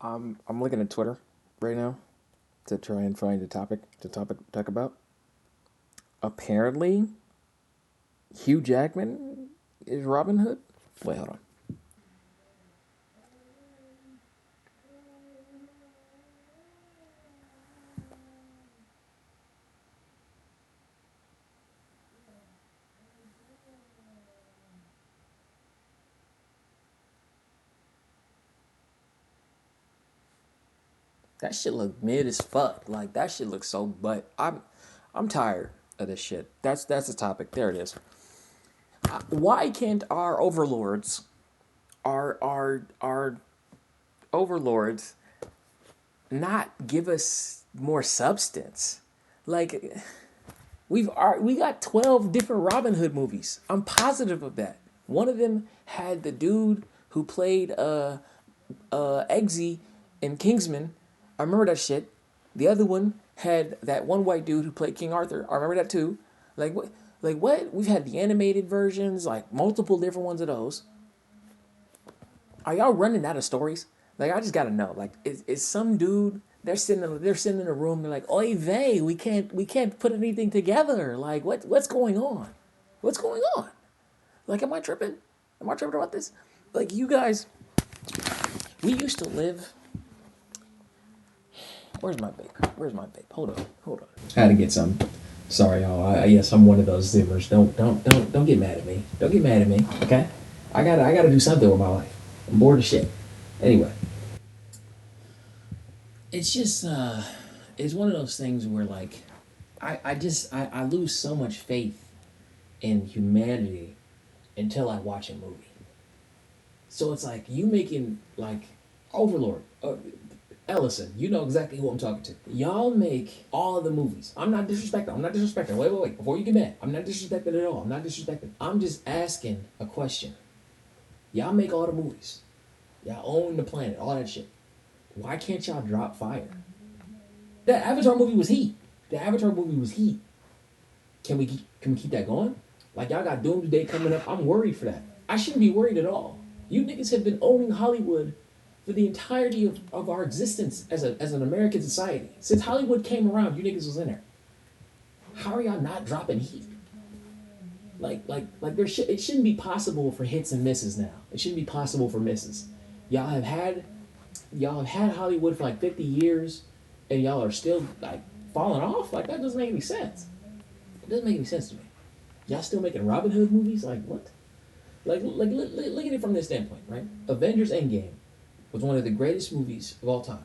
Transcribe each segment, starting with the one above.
I'm looking at Twitter right now to try and find a topic to talk about. Apparently, Hugh Jackman is Robin Hood. Wait, hold on. That shit look mid as fuck. Like that shit looks so. But I'm tired of this shit. That's the topic. There it is. Why can't our overlords, our overlords, not give us more substance? Like we got 12 different Robin Hood movies. I'm positive of that. One of them had the dude who played Eggsy in Kingsman. I remember that shit. The other one had that one white dude who played King Arthur. I remember that too. Like what? Like what? We've had the animated versions, like multiple different ones of those. Are y'all running out of stories? Like I just gotta know. Like is some dude they're sitting in a room, they're like, oy vey, we can't put anything together. Like what's going on? What's going on? Like am I tripping? Am I tripping about this? Like you guys we used to live. Where's my babe? Where's my babe? Hold on, hold on. I had to get some. Sorry, y'all. Yes, I'm one of those Zimmers. Don't get mad at me. Don't get mad at me. Okay. I gotta do something with my life. I'm bored of shit. Anyway, it's just it's one of those things where like I lose so much faith in humanity until I watch a movie. So it's like you making like Overlord, Ellison, you know exactly who I'm talking to. Y'all make all of the movies. I'm not disrespecting. I'm not disrespecting. Wait. Before you get mad, I'm not disrespecting at all. I'm not disrespecting. I'm just asking a question. Y'all make all the movies. Y'all own the planet, all that shit. Why can't y'all drop fire? That Avatar movie was heat. The Avatar movie was heat. Can we keep that going? Like y'all got Doomsday coming up. I'm worried for that. I shouldn't be worried at all. You niggas have been owning Hollywood for the entirety of our existence as an American society. Since Hollywood came around, you niggas was in there. How are y'all not dropping heat? Like it shouldn't be possible for hits and misses now. It shouldn't be possible for misses. Y'all have had y'all have had Hollywood for like 50 years and y'all are still like falling off? Like that doesn't make any sense. It doesn't make any sense to me. Y'all still making Robin Hood movies? Like what? Like look at it from this standpoint, right? Avengers Endgame was one of the greatest movies of all time,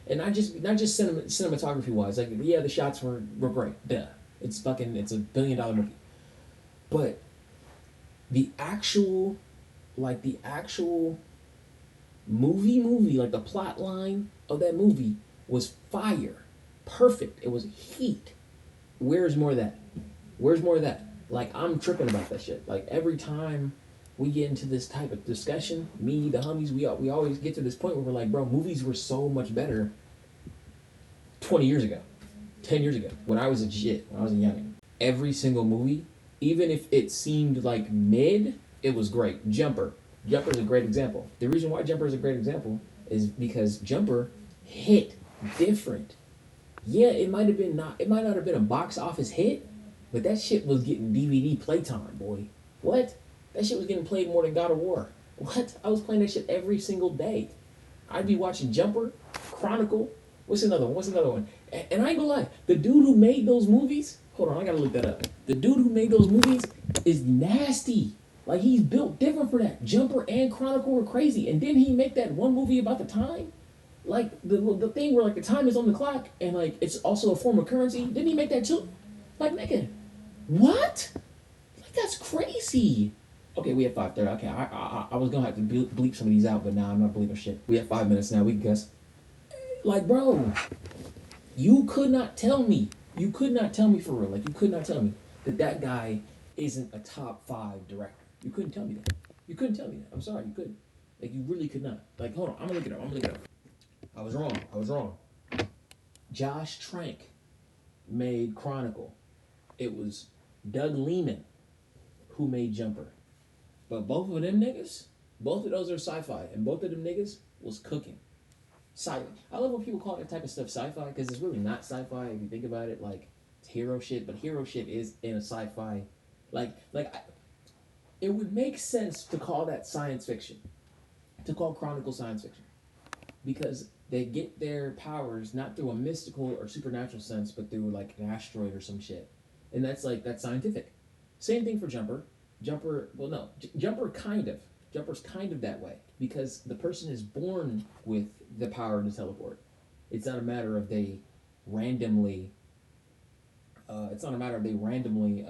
and not just cinematography wise. Like yeah, the shots were great. Duh, it's a $1 billion movie, but the actual the actual movie like the plot line of that movie was fire, perfect. It was heat. Where's more of that? Where's more of that? Like I'm tripping about that shit. Like every time we get into this type of discussion, me, the homies, we always get to this point where we're like, bro, movies were so much better 20 years ago, 10 years ago, when I was a shit, when I was a youngin. Every single movie, even if it seemed like mid, it was great. Jumper is a great example. The reason why Jumper is a great example is because Jumper hit different. Yeah, it might not have been a box office hit, but that shit was getting DVD playtime, boy. What? That shit was getting played more than God of War. What? I was playing that shit every single day. I'd be watching Jumper, Chronicle. What's another one? What's another one? And I ain't gonna lie, the dude who made those movies, hold on, I gotta look that up. The dude who made those movies is nasty. Like he's built different for that. Jumper and Chronicle were crazy. And didn't he make that one movie about the time? Like the thing where like the time is on the clock and like it's also a form of currency. Didn't he make that too? Like nigga, what? Like that's crazy. Okay, we have 5:30. Okay, I was gonna have to bleep some of these out, but now I'm not bleeping shit. We have 5 minutes now. We can guess. Like, bro, you could not tell me. You could not tell me for real. Like, you could not tell me that guy isn't a top 5 director. You couldn't tell me that. You couldn't tell me that. I'm sorry, you couldn't. Like, you really could not. Like, hold on. I'm gonna look it up. I'm gonna look it up. I was wrong. I was wrong. Josh Trank made Chronicle. It was Doug Liman who made Jumper. But both of them niggas, Both of those are sci-fi, and both of them niggas was cooking. I love when people call that type of stuff sci-fi because it's really not sci-fi if you think about it. Like it's hero shit, but hero shit is in a sci-fi. It would make sense to call that science fiction, to call Chronicle science fiction, because they get their powers not through a mystical or supernatural sense, but through like an asteroid or some shit, and that's scientific. Same thing for Jumper. Well, no, Jumper kind of. Jumper's kind of that way because the person is born with the power to teleport. It's not a matter of they randomly. It's not a matter of they randomly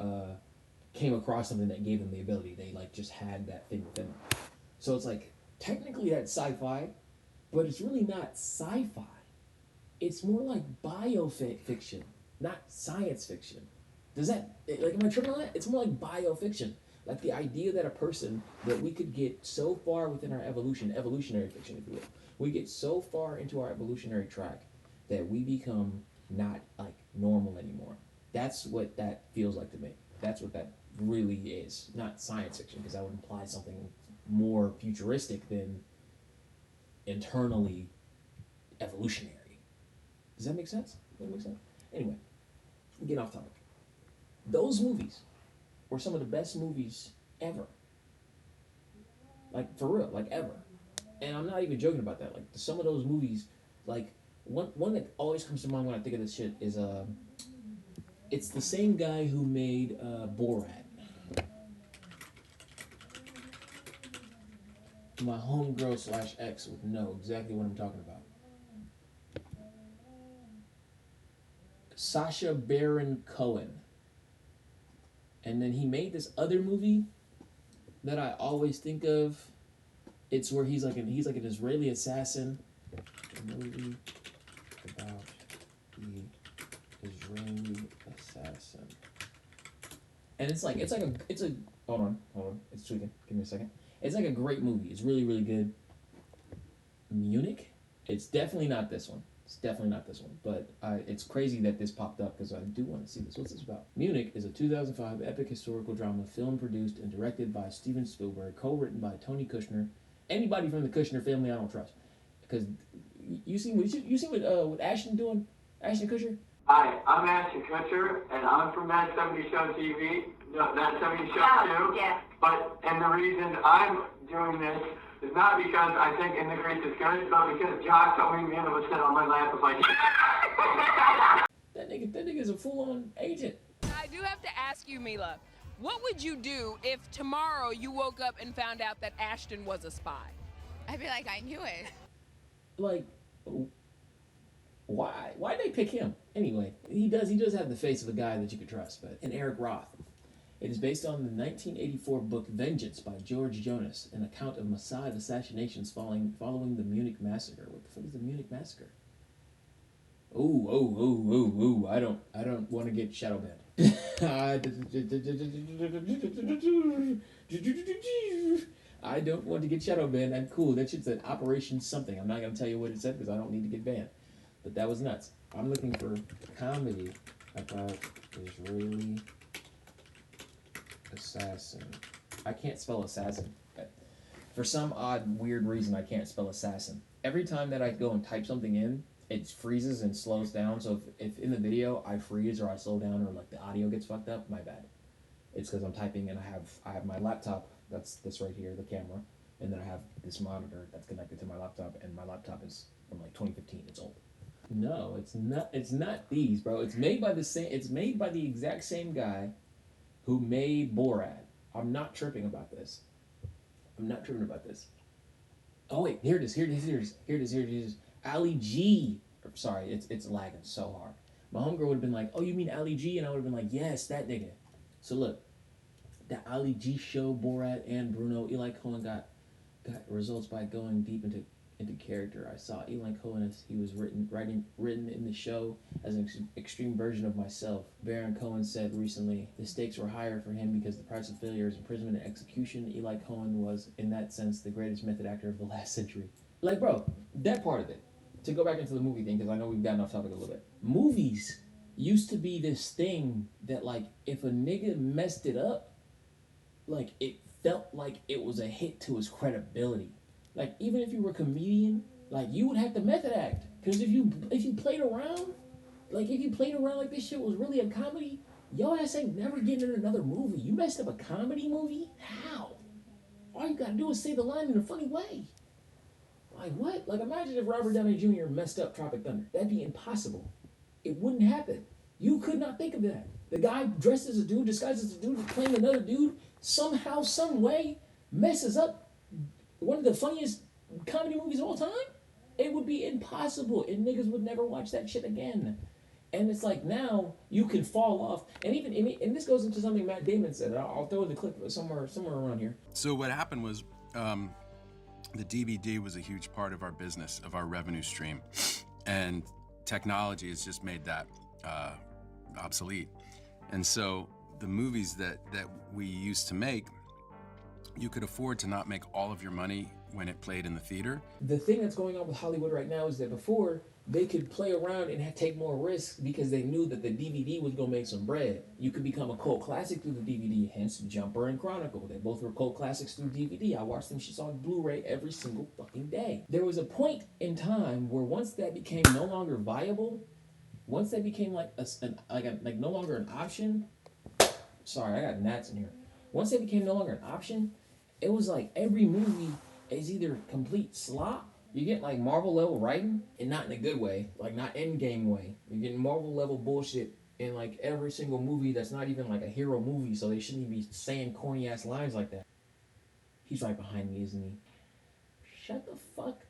came across something that gave them the ability. They like just had that thing within them. So it's like technically that's sci-fi, but it's really not sci-fi. It's more like biofiction, not science fiction. Does that like am I tripping on that? It's more like biofiction. Like the idea that a person that we could get so far within our evolutionary fiction, if you will, we get so far into our evolutionary track that we become not like normal anymore. That's what that feels like to me. That's what that really is. Not science fiction, because that would imply something more futuristic than internally evolutionary. Does that make sense? Anyway, get off topic. Those movies were some of the best movies ever. Like for real, like ever. And I'm not even joking about that. Like some of those movies, like one that always comes to mind when I think of this shit is it's the same guy who made Borat. My homegirl / ex would know exactly what I'm talking about. Sacha Baron Cohen. And then he made this other movie that I always think of. It's where he's like an Israeli assassin. A movie about the Israeli assassin. And it's a hold on. It's tweaking. Give me a second. It's like a great movie. It's really, really good. Munich? It's definitely not this one. But it's crazy that this popped up because I do want to see this. What's this about? Munich is a 2005 epic historical drama film produced and directed by Steven Spielberg, co-written by Tony Kushner. Anybody from the Kushner family I don't trust. Because you see what Ashton doing? Ashton Kutcher? Hi, I'm Ashton Kutcher, and I'm from That 70 Show TV. No, That 70 Show too. Yeah. And the reason I'm doing this is not because I think In the Crease is good, but because Josh told me and was sitting on my lap was like, that nigga is a full-on agent. I do have to ask you, Mila, what would you do if tomorrow you woke up and found out that Ashton was a spy? I'd be like, I knew it. Like, why? Why'd they pick him? Anyway, he does have the face of a guy that you could trust, but and Eric Roth. It is based on the 1984 book Vengeance by George Jonas, an account of Mossad assassinations following the Munich massacre. What the fuck is the Munich massacre? Ooh! I don't want to get shadow banned. I don't want to get shadow banned. I'm cool. That shit's an Operation something. I'm not gonna tell you what it said because I don't need to get banned. But that was nuts. I'm looking for comedy about Israeli assassin. I can't spell assassin. For some odd, weird reason, I can't spell assassin. Every time that I go and type something in, it freezes and slows down. So if in the video I freeze or I slow down or like the audio gets fucked up, my bad. It's because I'm typing and I have my laptop. That's this right here, the camera, and then I have this monitor that's connected to my laptop, and my laptop is from like 2015. It's old. No, it's not. It's not these, bro. It's made by the exact same guy who made Borat. I'm not tripping about this. Oh wait, here it is. Ali G. Sorry, it's lagging so hard. My homegirl would have been like, "Oh, you mean Ali G?" And I would have been like, "Yes, that nigga." So look, that Ali G show, Borat and Bruno, Eli Cohen got results by going deep into character. I saw Eli Cohen as he was written in the show as an extreme version of myself. Baron Cohen said recently, the stakes were higher for him because the price of failure is imprisonment and execution. Eli Cohen was, in that sense, the greatest method actor of the last century. Like, bro, that part of it. To go back into the movie thing, because I know we've gotten off topic a little bit. Movies used to be this thing that, like, if a nigga messed it up, like, it felt like it was a hit to his credibility. Like, even if you were a comedian, like, you would have to method act. Because if you played around, like, if you played around like this shit was really a comedy, your ass ain't never getting in another movie. You messed up a comedy movie? How? All you gotta do is say the line in a funny way. Like, what? Like, imagine if Robert Downey Jr. messed up Tropic Thunder. That'd be impossible. It wouldn't happen. You could not think of that. The guy dressed as a dude, disguised as a dude, playing another dude, somehow, some way, messes up one of the funniest comedy movies of all time? It would be impossible, and niggas would never watch that shit again. And it's like, now you can fall off, and this goes into something Matt Damon said. I'll throw the clip somewhere around here. So what happened was, the DVD was a huge part of our business, of our revenue stream, and technology has just made that obsolete. And so the movies that we used to make, you could afford to not make all of your money when it played in the theater. The thing that's going on with Hollywood right now is that before, they could play around and take more risks because they knew that the DVD was going to make some bread. You could become a cult classic through the DVD, hence Jumper and Chronicle. They both were cult classics through DVD. I watched them shits on Blu-ray every single fucking day. There was a point in time where once that became no longer viable, once that became like no longer an option. Sorry, I got gnats in here. Once that became no longer an option, it was like every movie is either complete slop. You get like Marvel level writing, and not in a good way, like not Endgame way. You're getting Marvel level bullshit in like every single movie that's not even like a hero movie, so they shouldn't even be saying corny ass lines like that. He's right behind me, isn't he? Shut the fuck.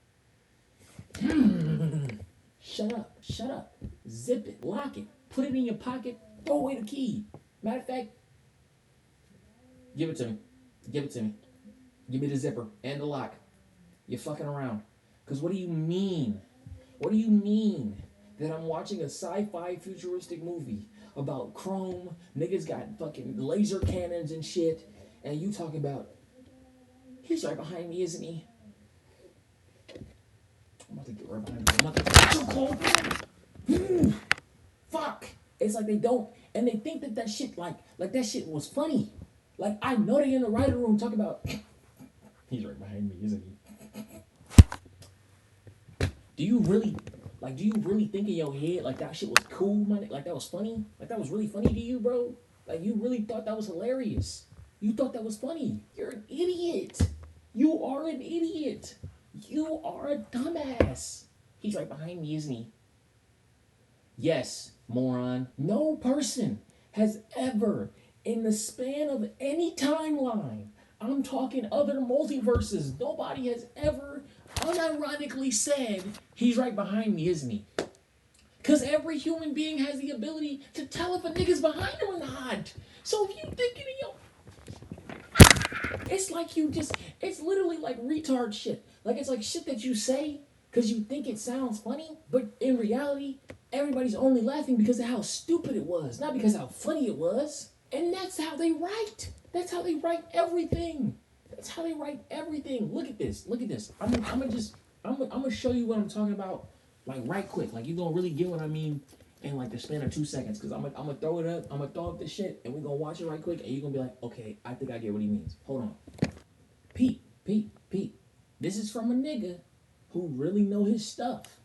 Shut up. Zip it, lock it, put it in your pocket, throw away the key. Matter of fact, give it to me. Give me the zipper and the lock. You're fucking around. Because what do you mean? What do you mean that I'm watching a sci-fi futuristic movie about chrome, niggas got fucking laser cannons and shit, and you talking about, he's right behind me, isn't he? I'm about to get right behind me. I'm about to so cold. Fuck. It's like they don't, and they think that shit, like that shit was funny. Like, I know they in the writer room talking about, he's right behind me, isn't he? Do you really think in your head, like, that shit was cool, man? Like, that was funny? Like, that was really funny to you, bro? Like, you really thought that was hilarious? You thought that was funny? You're an idiot. You are an idiot. You are a dumbass. He's right behind me, isn't he? Yes, moron. No person has ever, in the span of any timeline, I'm talking other multiverses, nobody has ever unironically said, he's right behind me, isn't he? Because every human being has the ability to tell if a nigga's behind him or not. So if you thinking it's like it's literally like retard shit. Like, it's like shit that you say because you think it sounds funny, but in reality, everybody's only laughing because of how stupid it was, not because of how funny it was. And that's how they write. That's how they write everything. That's how they write everything. Look at this. I'm gonna show you what I'm talking about, like, right quick. Like, you gonna really get what I mean in like the span of 2 seconds. Cause I'm gonna throw it up. I'm gonna throw up this shit, and we're gonna watch it right quick, and you're gonna be like, okay, I think I get what he means. Hold on. Pete. This is from a nigga who really know his stuff.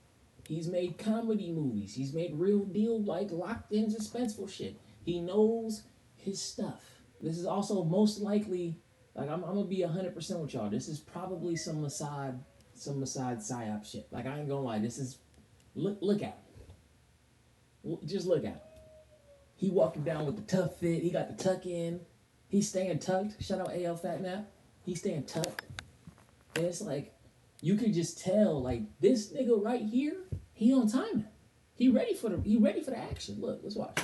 He's made comedy movies. He's made real deal, like, locked in suspenseful shit. He knows his stuff. This is also most likely, like, I'm gonna be 100% with y'all. This is probably some Mossad psyop shit. Like, I ain't gonna lie. This is, look at him. Just look at him. He walking down with the tough fit. He got the tuck in. He's staying tucked. Shout out AL Fatnap. He's staying tucked. And it's like, you can just tell, like, this nigga right here, he on timing. He ready for the action. Look, let's watch.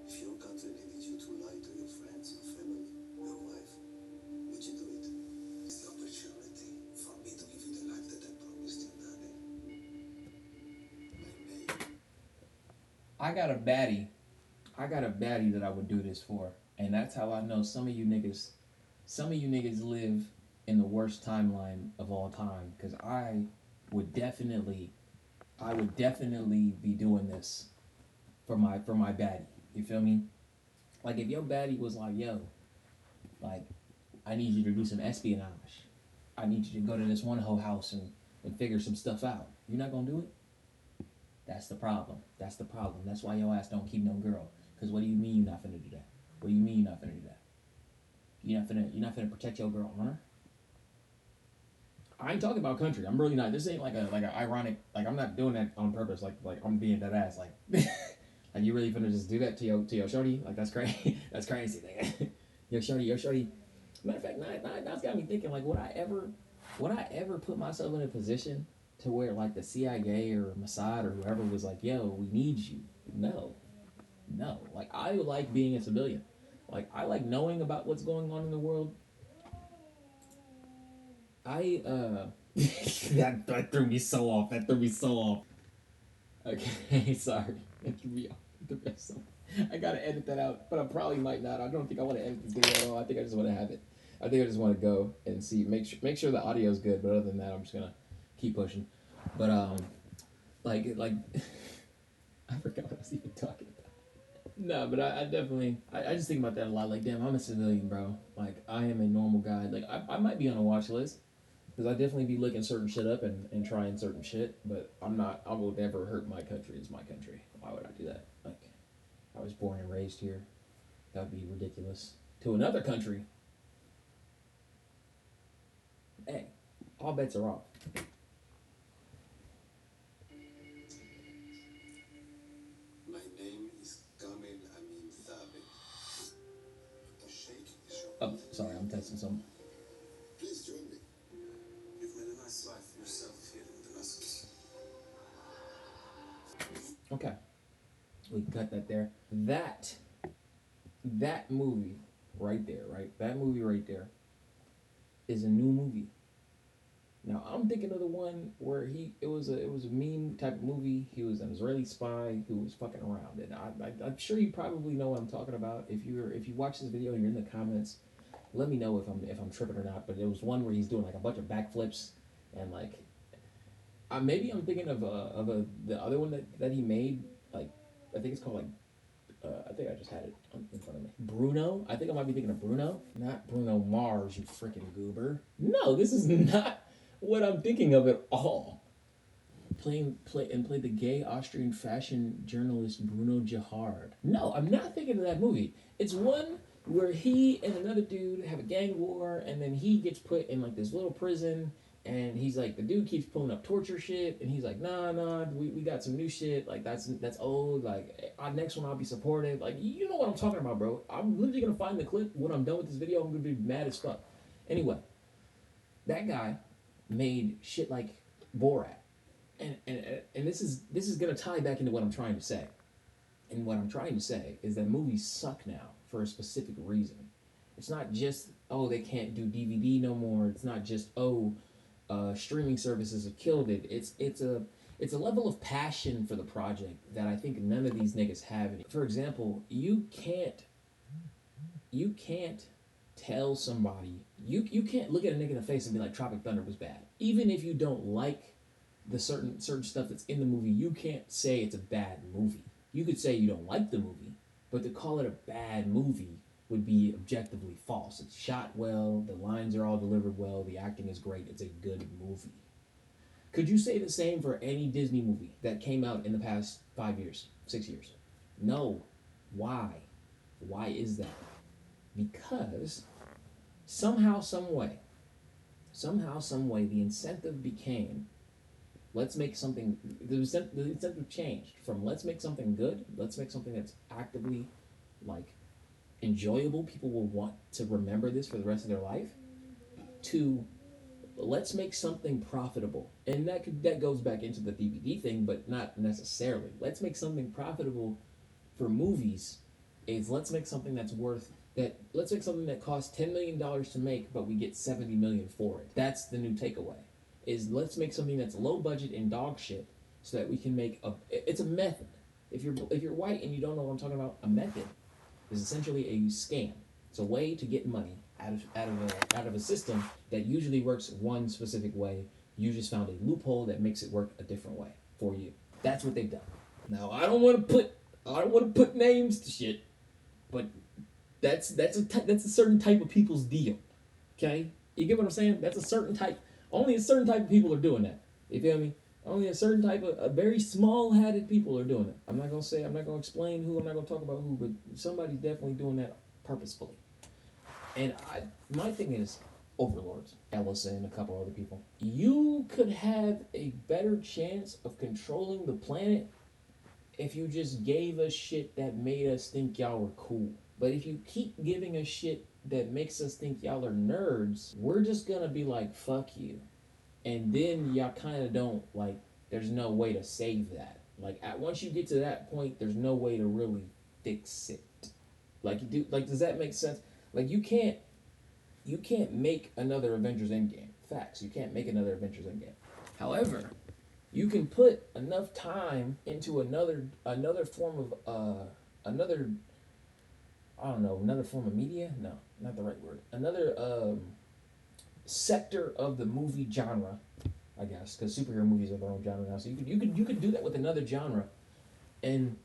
If your country needed you to lie to your friends, your family, your wife, would you do it? It's the opportunity for me to give you the life that I promised your daddy. I got a baddie that I would do this for. And that's how I know some of you niggas live in the worst timeline of all time. Because I would definitely be doing this for my baddie. You feel me? Like, if your baddie was like, yo, Like, I need you to do some espionage. I need you to go to this one hoe house and figure some stuff out. You're not gonna do it? That's the problem. That's the problem. That's why your ass don't keep no girl. Because what do you mean you're not finna do that? What do you mean you're not finna do that? You're not finna protect your girl honor? I ain't talking about country. I'm really not. This ain't like a ironic, like I'm not doing that on purpose. Like I'm being dead ass. Like like you really finna just do that to your shorty? Like that's crazy. That's crazy thing. Your shorty. Matter of fact, now it's got me thinking, like, would I ever put myself in a position to where, like, the CIA or Mossad or whoever was like, yo, we need you? No. Like, I like being a civilian. Like, I like knowing about what's going on in the world. That threw me so off. Okay, sorry. That threw me off. I gotta edit that out, but I probably might not. I don't think I want to edit this video at all. I think I just want to have it. I think I just want to go and see, make sure the audio's good. But other than that, I'm just gonna keep pushing. But like I forgot what I was even talking about. No, but I definitely I just think about that a lot. Like, damn, I'm a civilian, bro. Like, I am a normal guy. Like, I might be on a watch list because I definitely be looking certain shit up and trying certain shit. But I'm not. I will never hurt my country. It's my country. Why would I do that? Like, I was born and raised here. That would be ridiculous. To another country. Hey, all bets are off. My name is Kamel Amin Thabit. The Sheikh is your Oh, sorry, I'm texting someone. Please join me. You've made a nice life for yourself here in Damascus. Okay. We can cut that there. That movie right there, right? That movie right there is a new movie. Now I'm thinking of the one where it was a meme type of movie. He was an Israeli spy who was fucking around, and I'm sure you probably know what I'm talking about. If you watch this video and you're in the comments, let me know if I'm tripping or not. But it was one where he's doing like a bunch of backflips and like maybe I'm thinking of the other one that he made. Like, I think it's called like I think I just had it in front of me. Bruno. I think I might be thinking of Bruno, not Bruno Mars. You freaking goober. No, this is not what I'm thinking of at all. Played the gay Austrian fashion journalist Bruno Jahard. No, I'm not thinking of that movie. It's one where he and another dude have a gang war, and then he gets put in like this little prison, and he's like, the dude keeps pulling up torture shit, and he's like, nah, we got some new shit, like that's old, like our next one I'll be supportive, like you know what I'm talking about, bro. I'm literally gonna find the clip when I'm done with this video. I'm gonna be mad as fuck. Anyway, that guy made shit like Borat, and this is gonna tie back into what I'm trying to say. And what I'm trying to say is that movies suck now for a specific reason. It's not just, oh, they can't do DVD no more. It's not just, oh, streaming services have killed it. It's a level of passion for the project that I think none of these niggas have. For example, you can't tell somebody, you can't look at a nigga in the face and be like, Tropic Thunder was bad. Even if you don't like the certain stuff that's in the movie, you can't say it's a bad movie. You could say you don't like the movie, but to call it a bad movie would be objectively false. It's shot well, the lines are all delivered well, the acting is great, it's a good movie. Could you say the same for any Disney movie that came out in the past 5 years, 6 years? No. Why? Why is that? Because somehow, some way, the incentive became, let's make something, the incentive changed from let's make something good, let's make something that's actively, like, enjoyable, people will want to remember this for the rest of their life, to let's make something profitable. And that goes back into the DVD thing, but not necessarily. Let's make something profitable for movies is let's make something that's let's make something that costs $10 million to make, but we get $70 million for it. That's the new takeaway. Is let's make something that's low budget and dog shit so that we can make it's a method. If you're white and you don't know what I'm talking about, a method is essentially a scam. It's a way to get money out of a system that usually works one specific way. You just found a loophole that makes it work a different way for you. That's what they've done. Now I don't want to put names to shit, but That's a certain type of people's deal. Okay? You get what I'm saying? That's a certain type. Only a certain type of people are doing that. You feel me? Only a certain type of, a very small-hatted people are doing it. I'm not gonna explain who, I'm not gonna talk about who, but somebody's definitely doing that purposefully. And my thing is, Overlords, Ellison, and a couple other people. You could have a better chance of controlling the planet if you just gave us shit that made us think y'all were cool. But if you keep giving us shit that makes us think y'all are nerds, we're just gonna be like, fuck you. And then y'all kind of don't, like, there's no way to save that. Like, once you get to that point, there's no way to really fix it. Like, does that make sense? Like, you can't make another Avengers Endgame. Facts. You can't make another Avengers Endgame. However, you can put enough time into another form of another form of media. No, not the right word. Another sector of the movie genre, I guess, because superhero movies are their own genre now. So you could do that with another genre, and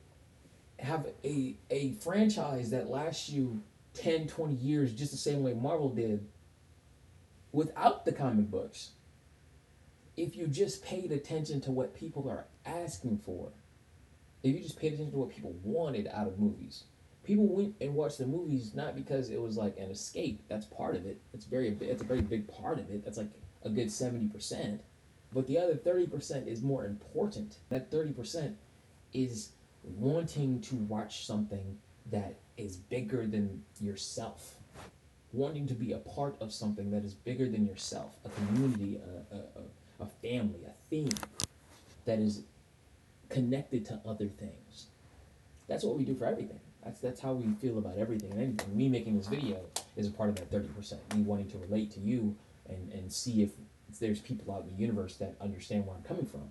have a franchise that lasts you 10, 20 years, just the same way Marvel did, without the comic books. If you just paid attention to what people are asking for, if you just paid attention to what people wanted out of movies. People went and watched the movies not because it was like an escape. That's part of it. It's a very big part of it. That's like a good 70%. But the other 30% is more important. That 30% is wanting to watch something that is bigger than yourself. Wanting to be a part of something that is bigger than yourself. A community, a family, a thing that is connected to other things. That's what we do for everything. That's how we feel about everything and anything. Me making this video is a part of that 30%. Me wanting to relate to you and see if there's people out in the universe that understand where I'm coming from.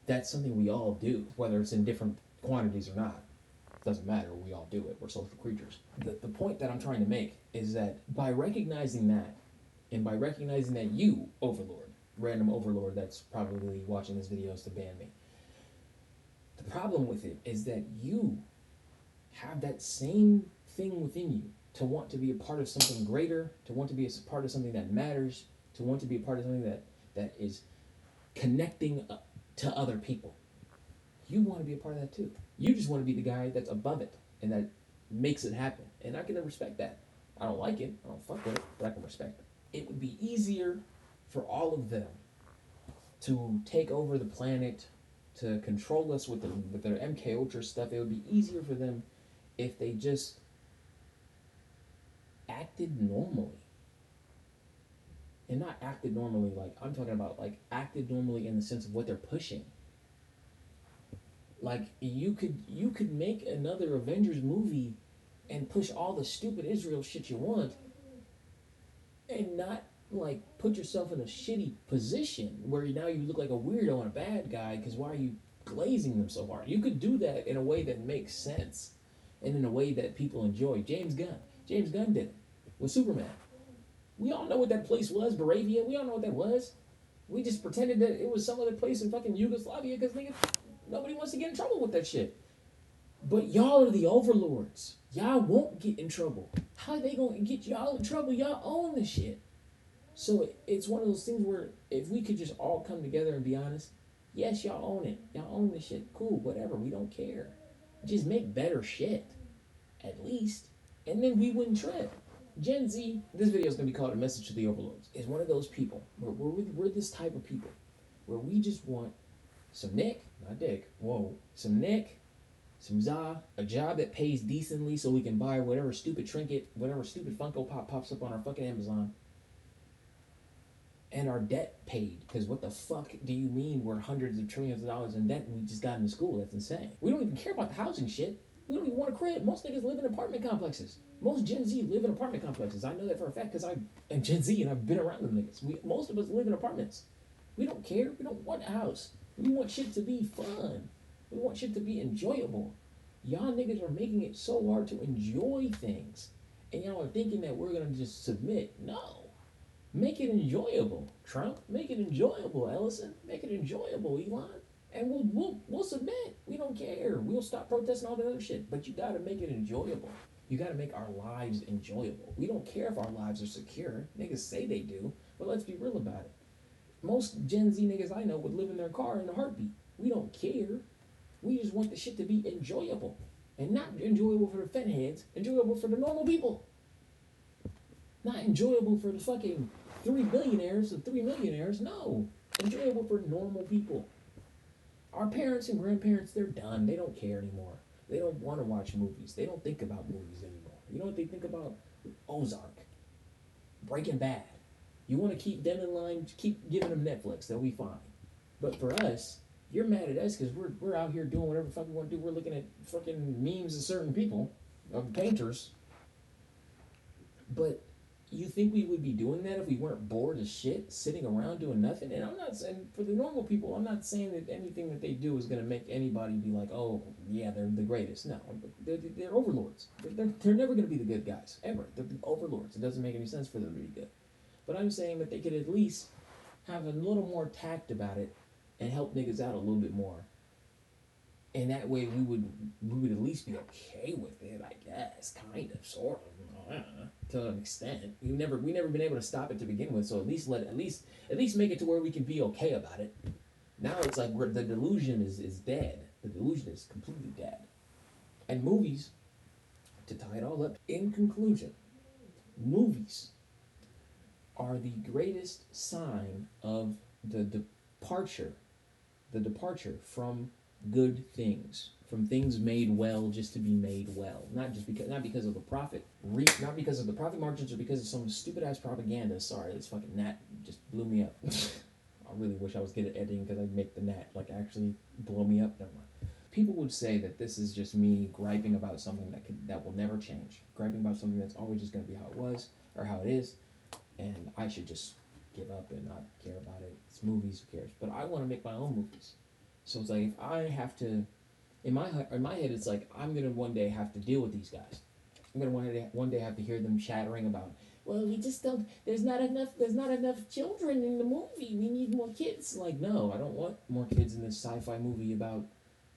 That's something we all do, whether it's in different quantities or not. It doesn't matter. We all do it. We're social creatures. The point that I'm trying to make is that by recognizing that, and by recognizing that you, Overlord, random Overlord that's probably watching this video is to ban me. The problem with it is that you have that same thing within you to want to be a part of something greater, to want to be a part of something that matters, to want to be a part of something that is connecting to other people. You want to be a part of that too. You just want to be the guy that's above it and that makes it happen. And I can respect that. I don't like it. I don't fuck with it, but I can respect it. It would be easier for all of them to take over the planet, to control us with their MK Ultra stuff. It would be easier for them if they just acted normally. And not acted normally like, I'm talking about like acted normally in the sense of what they're pushing. Like, you could make another Avengers movie and push all the stupid Israel shit you want and not, like, put yourself in a shitty position where now you look like a weirdo and a bad guy because why are you glazing them so hard? You could do that in a way that makes sense and in a way that people enjoy. James Gunn did it with Superman. We all know what that place was, Moravia. We all know what that was. We just pretended that it was some other place in fucking Yugoslavia because nobody wants to get in trouble with that shit. But y'all are the Overlords. Y'all won't get in trouble. How are they gonna get y'all in trouble? Y'all own the shit. So it's one of those things where if we could just all come together and be honest, yes, y'all own it. Y'all own the shit. Cool, whatever. We don't care. Just make better shit. At least. And then we wouldn't trip. Gen Z, this video is going to be called A Message to the Overlords, is one of those people where we're this type of people where we just want some Nick, not Dick, some Nick, some Za, a job that pays decently so we can buy whatever stupid trinket, whatever stupid Funko Pop pops up on our fucking Amazon, and our debt paid. Because what the fuck do you mean we're hundreds of trillions of dollars in debt and we just got into school? That's insane. We don't even care about the housing shit. We don't even want a crib. Most niggas live in apartment complexes. Most Gen Z live in apartment complexes. I know that for a fact because I'm Gen Z and I've been around them niggas. Most of us live in apartments. We don't care. We don't want a house. We want shit to be fun. We want shit to be enjoyable. Y'all niggas are making it so hard to enjoy things. And y'all are thinking that we're going to just submit. No. Make it enjoyable, Trump. Make it enjoyable, Ellison. Make it enjoyable, Elon. And we'll submit. We don't care. We'll stop protesting all that other shit. But you gotta make it enjoyable. You gotta make our lives enjoyable. We don't care if our lives are secure. Niggas say they do, but let's be real about it. Most Gen Z niggas I know would live in their car in a heartbeat. We don't care. We just want the shit to be enjoyable. And not enjoyable for the fed heads, enjoyable for the normal people. Not enjoyable for the fucking 3 billionaires and 3 millionaires. No. Enjoyable for normal people. Our parents and grandparents, they're done. They don't care anymore. They don't want to watch movies. They don't think about movies anymore. You know what they think about? Ozark. Breaking Bad. You want to keep them in line, keep giving them Netflix. They'll be fine. But for us, you're mad at us because we're out here doing whatever the fuck we want to do. We're looking at fucking memes of certain people, of painters. But you think we would be doing that if we weren't bored as shit, sitting around doing nothing? And I'm not saying, for the normal people, I'm not saying that anything that they do is going to make anybody be like, oh, yeah, they're the greatest. No, they're overlords. They're never going to be the good guys, ever. They're the overlords. It doesn't make any sense for them to be good. But I'm saying that they could at least have a little more tact about it and help niggas out a little bit more. And that way we would at least be okay with it, I guess, kind of, sort of, to an extent. We never been able to stop it to begin with, so at least make it to where we can be okay about it. Now it's like the delusion is dead. The delusion is completely dead. And movies, to tie it all up, in conclusion, movies are the greatest sign of the departure from good things, from things made well just to be made well, not because of the profit, not because of the profit margins or because of some stupid ass propaganda. Sorry, this fucking gnat just blew me up. I really wish I was good at editing because I'd make the gnat like actually blow me up. Never mind. People would say that this is just me griping about something that will never change, griping about something that's always just going to be how it was or how it is, and I should just give up and not care about it. It's movies, who cares? But I want to make my own movies. So it's like if I have to, in my head, it's like I'm gonna one day have to deal with these guys. I'm gonna one day have to hear them chattering about, well, we just don't. There's not enough children in the movie. We need more kids. Like, no, I don't want more kids in this sci-fi movie about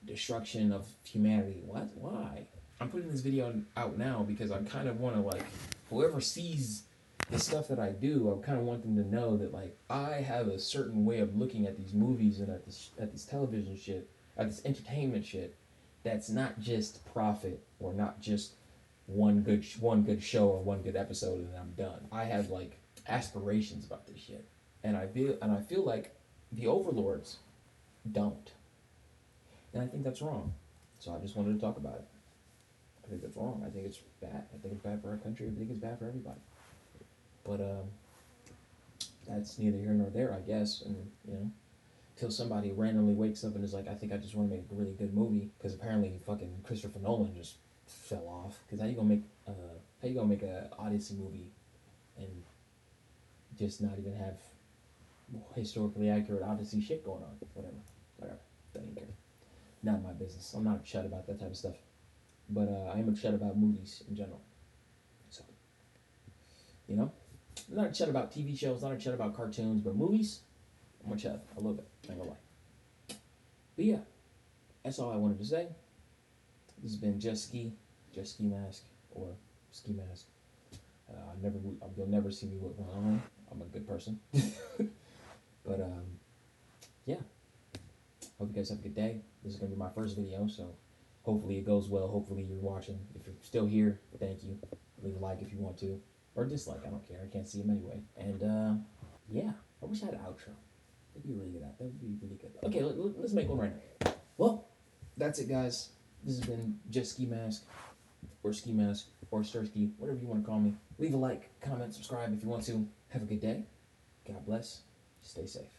destruction of humanity. What? Why? I'm putting this video out now because I kind of want to, like, whoever sees the stuff that I do, I kind of want them to know that, like, I have a certain way of looking at these movies and at this television shit, at this entertainment shit, that's not just profit or not just one good show or one good episode and then I'm done. I have, like, aspirations about this shit, and I feel like the Overlords don't, and I think that's wrong. So I just wanted to talk about it. I think that's wrong. I think it's bad. I think it's bad for our country. I think it's bad for everybody. But that's neither here nor there, I guess. And, you know, till somebody randomly wakes up and is like, I think I just want to make a really good movie, because apparently fucking Christopher Nolan just fell off. Because how you gonna make a Odyssey movie and just not even have historically accurate Odyssey shit going on? Whatever. That ain't care. Not my business. I'm not upset about that type of stuff. But I am upset about movies in general. So, you know, I'm not upset about TV shows, not upset about cartoons, but movies, I'm upset a little bit. I ain't gonna lie. But yeah, that's all I wanted to say. This has been Just Ski Mask, or Ski Mask. You'll never see me with one on. I'm a good person. But yeah. Hope you guys have a good day. This is gonna be my first video, so hopefully it goes well. Hopefully you're watching. If you're still here, thank you. Leave a like if you want to. Or dislike, I don't care. I can't see them anyway. And, yeah. I wish I had an outro. That'd be really good. That would be really good. Okay, let's make one right now. Well, that's it, guys. This has been Just Ski Mask, or Ski Mask, or Stursky, whatever you want to call me. Leave a like, comment, subscribe if you want to. Have a good day. God bless. Stay safe.